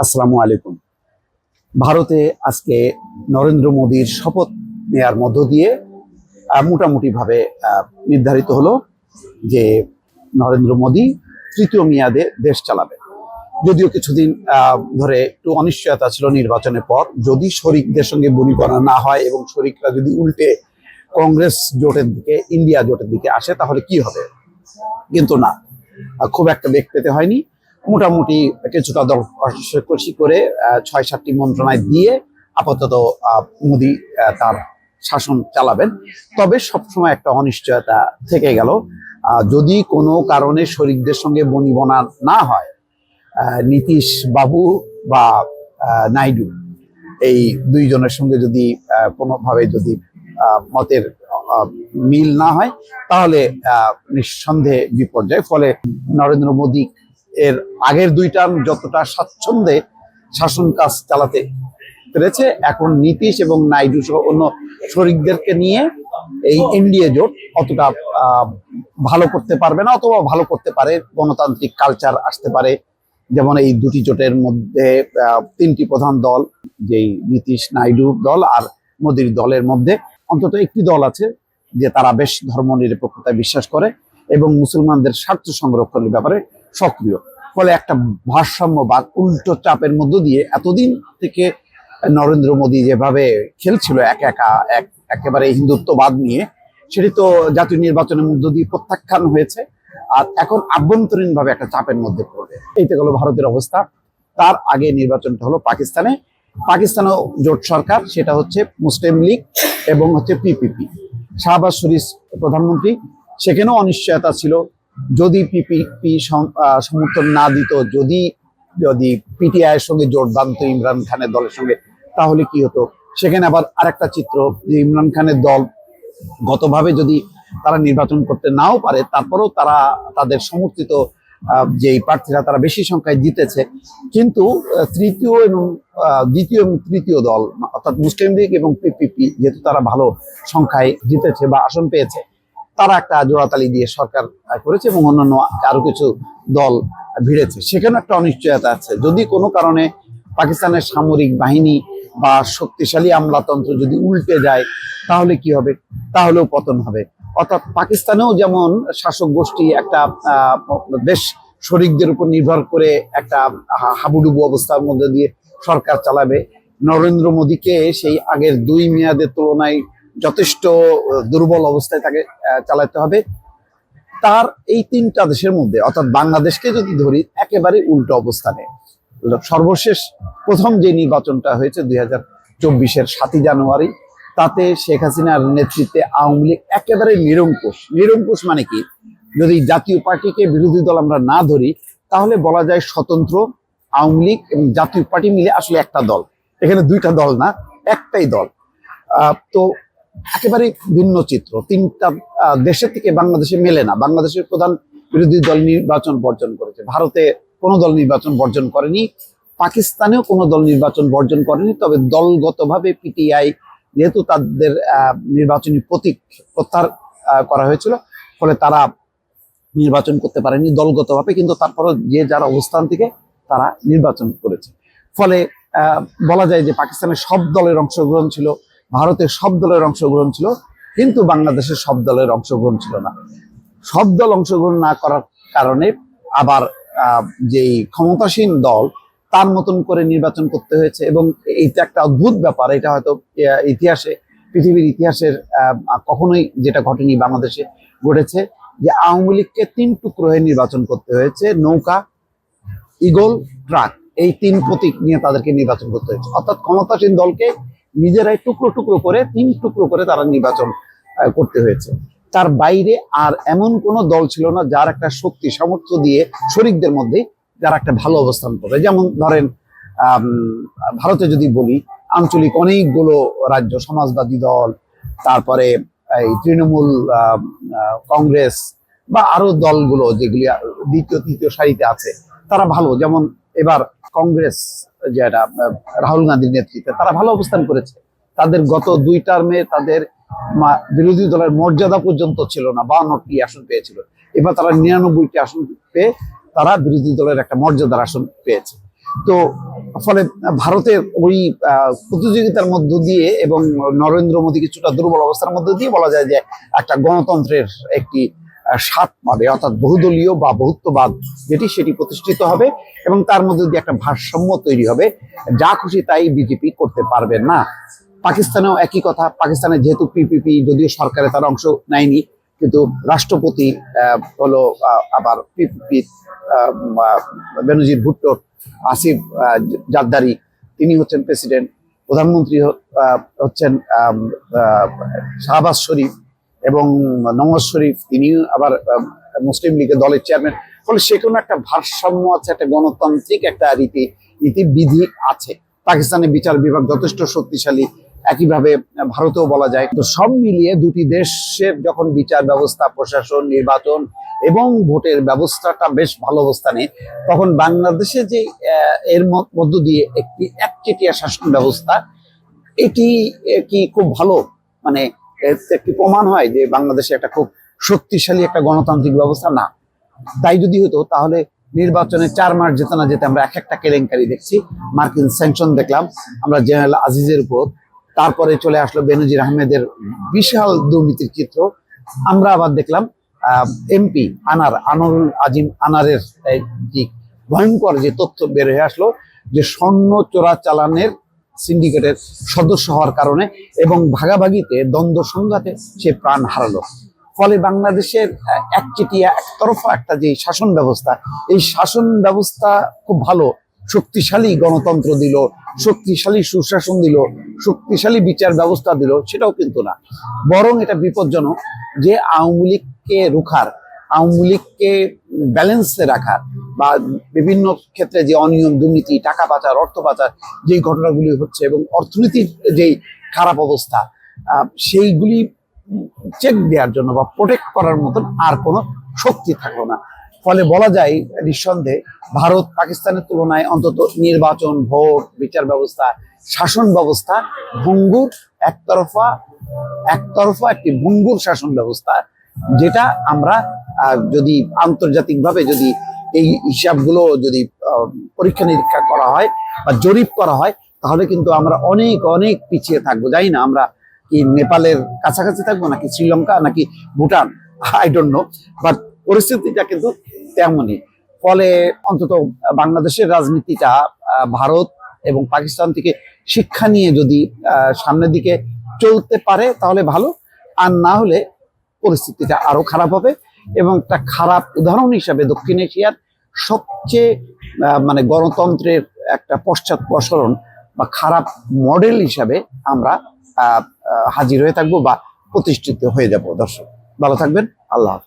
আসসালামু আলাইকুম। ভারতে আজকে নরেন্দ্র মোদীর শপথ নেয়ার মধ্য দিয়ে মোটামুটি ভাবে নির্ধারিত হলো যে নরেন্দ্র মোদী তৃতীয় মেয়াদে দেশ চালাবে। যদিও কিছুদিন ধরে একটু অনিশ্চয়তা ছিল নির্বাচনের পর, যদি শরিকদের সঙ্গে বনিবনা না হয় এবং শরিকরা যদি উল্টে কংগ্রেস জোটের দিকে, ইন্ডিয়া জোটের দিকে আসে তাহলে কি হবে। কিন্তু না, খুব একটা বেগ পেতে হয়নি। মোটামুটি কিছুটা দল কষাকষি করে ৬-৭টি মন্ত্রণালয় দিয়ে আপাতত মোদী তার শাসন চালাবেন। তবে সবসময় একটা অনিশ্চয়তা থেকে গেল, যদি কোনো কারণে শরিকদের সঙ্গে বনিবনা না হয়, নীতিশ বাবু বা নাইডু এই দুইজনের সঙ্গে যদি কোনোভাবে যদি মতের মিল না হয় তাহলে নিঃসন্দেহে বিপর্যয়। ফলে নরেন্দ্র মোদী এর আগের দুই টার্ম যতটা স্বাচ্ছন্দ্যে শাসন কাজ চালাতে পেরেছে, এখন নীতিশ এবং নাইডু সহ অন্য শরিকদেরকে নিয়ে এই এনডিএ জোট অতটা ভালো করতে পারবে না, অথবা ভালো করতে পারে, গণতান্ত্রিক কালচার আসতে পারে। যেমন এই দুটি জোটের মধ্যে তিনটি প্রধান দল, যেই নীতিশ নাইডুর দল আর মোদীর দলের মধ্যে অন্তত একটি দল আছে যে তারা বেশ ধর্মনিরপেক্ষতায় বিশ্বাস করে এবং মুসলমানদের স্বার্থ সংরক্ষণের ব্যাপারে সক্রিয়। ফলে একটা ভারসাম্য বা উল্টো চাপের মধ্য দিয়ে এতদিন থেকে নরেন্দ্র মোদী যেভাবে খেলছিল একেবারে হিন্দুত্ববাদ নিয়ে, সেটি তো জাতীয় নির্বাচনের মধ্য দিয়ে প্রত্যাখ্যান হয়েছে। আর এখন আভ্যন্তরীণ ভাবে একটা চাপের মধ্যে পড়বে। এইটা হলো ভারতের অবস্থা। তার আগে নির্বাচনটা হলো পাকিস্তানেও জোট সরকার, সেটা হচ্ছে মুসলিম লীগ এবং হচ্ছে পিপিপি। শাহবাজ শরীফ প্রধানমন্ত্রী, সেখানেও অনিশ্চয়তা ছিল। যদি পিপিপি সমর্থন না দিত, যদি পিটিআই এর সঙ্গে জোট বাঁধত ইমরান খানের দলের সঙ্গে, তাহলে কি হতো। সেখানে আবার আরেকটা চিত্র, যে ইমরান খানের দল গতভাবে যদি তারা নির্বাচন করতে নাও পারে, তারপরেও তারা তাদের সমর্থিত যেই প্রার্থীরা তারা বেশি সংখ্যায় জিতেছে। কিন্তু দ্বিতীয় এবং তৃতীয় দল অর্থাৎ মুসলিম লীগ এবং পিপিপি, যেহেতু তারা ভালো সংখ্যায় জিতেছে বা আসন পেয়েছে, তারা একটা জোড়াতালি দিয়ে সরকার করেছে এবং অন্যান্য আরো কিছু দল ভিড়েছে। সেখানে একটা অনিশ্চয়তা আছে। যদি কোনো কারণে পাকিস্তানের সামরিক বাহিনী বা শক্তিশালী আমলাতন্ত্র যদি উল্টে যায় তাহলে কি হবে, তাহলেও পতন হবে। অর্থাৎ পাকিস্তানেও যেমন শাসক গোষ্ঠী একটা বেশ শরিকদের উপর নির্ভর করে একটা হাবুডুবু অবস্থার মধ্যে দিয়ে সরকার চালাবে, নরেন্দ্র মোদীকে সেই আগের দুই মেয়াদের তুলনায় যথেষ্ট দুর্বল অবস্থায় তাকে চালাতে হবে। তার এই তিনটা দেশের মধ্যে, অর্থাৎ বাংলাদেশকে যদি ধরি, একেবারে উল্টো অবস্থানে। সর্বশেষ প্রথম যে নির্বাচনটা হয়েছে 2024-এর 7ই জানুয়ারি, তাতে শেখ হাসিনার নেতৃত্বে আওয়ামী লীগ একেবারে নিরঙ্কুশ। মানে কি, যদি জাতীয় পার্টিকে বিরোধী দল আমরা না ধরি, তাহলে বলা যায় স্বতন্ত্র আওয়ামী লীগ এবং জাতীয় পার্টি মিলে আসলে একটা দল। এখানে দুইটা দল না, একটাই দল। তো একেবারে ভিন্ন চিত্র। তিনটা দেশের থেকে বাংলাদেশে মেলে না। বাংলাদেশের প্রধান বিরোধী দল নির্বাচন বর্জন করেছে, ভারতে কোনো দল নির্বাচন বর্জন করেনি, পাকিস্তানেও কোনো দল নির্বাচন বর্জন করেনি। তবে দলগতভাবে পিটিআই, যেহেতু তাদের নির্বাচনী প্রতীক প্রত্যাহার করা হয়েছিল, ফলে তারা নির্বাচন করতে পারেনি দলগতভাবে, কিন্তু তারপরে যে যার অবস্থান থেকে তারা নির্বাচন করেছে। ফলে বলা যায় যে পাকিস্তানের সব দলের অংশগ্রহণ ছিল, ভারতের সব দলের অংশগ্রহণ ছিল, কিন্তু বাংলাদেশের সব দলের অংশগ্রহণ ছিল না। সব দল অংশগ্রহণ না করার কারণে আবার যেই ক্ষমতাসীন দল তার মতন করে নির্বাচন করতে হয়েছে। এবং এইটা একটা অদ্ভুত ব্যাপার। এটা হয়তো পৃথিবীর ইতিহাসের কখনোই যেটা ঘটেনি, বাংলাদেশে ঘটেছে, যে আওয়ামী লীগকে 3 টুকরো হয়ে নির্বাচন করতে হয়েছে। নৌকা, ঈগল, ট্রাক, এই 3 প্রতীক নিয়ে তাদেরকে নির্বাচন করতে হয়েছে। অর্থাৎ ক্ষমতাসীন দলকে নিজেরাই টুকরো টুকরো করে 3 টুকরো করে তারা নির্বাচন করতে হয়েছে। তার বাইরে আর এমন কোন দল ছিল না যার একটা শক্তি সামর্থ্য দিয়ে শরিকদের মধ্যে যারা একটা ভালো অবস্থান করে। যেমন ধরেন ভারতে যদি বলি, আঞ্চলিক অনেকগুলো রাজ্য, সমাজবাদী দল, তারপরে এই তৃণমূল, কংগ্রেস বা আরো দলগুলো যেগুলি দ্বিতীয় তৃতীয় সারিতে আছে, তারা ভালো। যেমন এবার কংগ্রেস, যেটা রাহুল গান্ধীর নেতৃত্বে, তারা ভালো অবস্থান করেছে। তাদের গত 2 টার্মে তাদের বিরোধী দলের মর্যাদা পর্যন্ত ছিল না, 52টি আসন পেয়েছিল। এবার তারা 99টি আসন পেয়ে তারা বিরোধী দলের একটা মর্যাদার আসন পেয়েছে। তো ফলে ভারতের ওই প্রতিযোগিতার মধ্য দিয়ে এবং নরেন্দ্র মোদী কিছুটা দুর্বল অবস্থার মধ্য দিয়ে বলা যায় যে একটা গণতন্ত্রের একটি স্বাদ পাবে, অর্থাৎ বহুদলীয় বা বহুত্ববাদ সেটি প্রতিষ্ঠিত হবে এবং তার মধ্যে দিয়ে একটা ভারসাম্য তৈরি হবে। যা খুশি তাই বিজেপি করতে পারবে না। পাকিস্তানেও একই কথা। পাকিস্তানে যেহেতু পিপিপি যদিও সরকারে তার অংশ নেয়নি, কিন্তু রাষ্ট্রপতি হলো আবার পিপিপি বেনজির ভুট্টোর আসিফ জারদারি, তিনি হচ্ছেন প্রেসিডেন্ট। প্রধানমন্ত্রী হচ্ছেন শাহবাজ শরীফ এবং নওয়াজ শরীফ, তিনি আবার মুসলিম লীগের দলের চেয়ারম্যান। ফলে সে কোনো একটা ভারসাম্য আছে, একটা গণতান্ত্রিক একটা রীতিবিধি আছে। পাকিস্তানের বিচার বিভাগ যথেষ্ট শক্তিশালী, একইভাবে ভারতেও বলা যায়। তো সব মিলিয়ে দুটি দেশের যখন বিচার ব্যবস্থা, প্রশাসন, নির্বাচন এবং ভোটের ব্যবস্থাটা বেশ ভালো অবস্থানে, তখন বাংলাদেশে যে এর মধ্য দিয়ে একটি একচেটিয়া শাসন ব্যবস্থা, এটি কি খুব ভালো, মানে একটি প্রমাণ হয় যে বাংলাদেশে একটা খুব শক্তিশালী একটা গণতান্ত্রিক ব্যবস্থা না। তাই যদি হতো তাহলে নির্বাচনে 4 মাস যেতে না যেতে আমরা একটা কেলেঙ্কারি দেখছি। মার্কিন স্যাংশন দেখলাম আমরা জেনারেল আজিজের উপর, তারপরে চলে আসলো বেনজির আহমেদের বিশাল দুর্নীতির চিত্র। আমরা আবার দেখলাম এমপি আনোয়ারুল আজিম আনারের যে ভয়ঙ্কর যে তথ্য বের হয়ে আসলো যে স্বর্ণ চোরাচালানের সিন্ডিকেটের সদস্য হওয়ার কারণে এবং ভাগাভাগিতে দ্বন্দ্ব সংঘাতে সে প্রাণ হারালো। ফলে বাংলাদেশের একচেটিয়া একতরফা একটা যে শাসন ব্যবস্থা, এই শাসন ব্যবস্থা খুব ভালো, শক্তিশালী গণতন্ত্র দিল, শক্তিশালী সুশাসন দিল, শক্তিশালী বিচার ব্যবস্থা দিল, সেটাও কিন্তু না। বরং এটা বিপজ্জনক যে আওয়ামী লীগকে রুখার, আওয়ামী লীগকে ব্যালেন্সে রাখার বা বিভিন্ন ক্ষেত্রে যে অনিয়ম, দুর্নীতি, টাকা পাচার, অর্থ পাচার যেই ঘটনাগুলি হচ্ছে এবং অর্থনীতির যেই খারাপ অবস্থা, সেইগুলি চেক দেওয়ার জন্য বা প্রোটেক্ট করার মতন আর কোনো শক্তি থাকলো না। ফলে বলা যায় নিঃসন্দেহে ভারত পাকিস্তানের তুলনায় অন্তত নির্বাচন, ভোট, বিচার ব্যবস্থা, শাসন ব্যবস্থা ভঙ্গুর, একতরফা একটি ভঙ্গুর শাসন ব্যবস্থা, যেটা আমরা যদি আন্তর্জাতিকভাবে যদি এই হিসাবগুলো যদি পরীক্ষা নিরীক্ষা করা হয় বা জরিপ করা হয়, তাহলে কিন্তু আমরা অনেক অনেক পিছিয়ে থাকবো। জানি না আমরা কি নেপালের কাছাকাছি থাকবো নাকি শ্রীলঙ্কা নাকি Bhutan, I don't know, but পরিস্থিতিটা কিন্তু তেমনই। ফলে অন্তত বাংলাদেশের রাজনীতিটা ভারত এবং পাকিস্তান থেকে শিক্ষা নিয়ে যদি সামনের দিকে চলতে পারে তাহলে ভালো, আর না হলে পরিস্থিতিটা আরো খারাপ হবে। এবং একটা খারাপ উদাহরণ হিসাবে দক্ষিণ এশিয়ার সবচেয়ে মানে গণতন্ত্রের একটা পশ্চাৎপসরণ বা খারাপ মডেল হিসাবে আমরা হাজির হয়ে থাকবো বা প্রতিষ্ঠিত হয়ে যাব। দর্শক ভালো থাকবেন, আল্লাহ হাফেজ।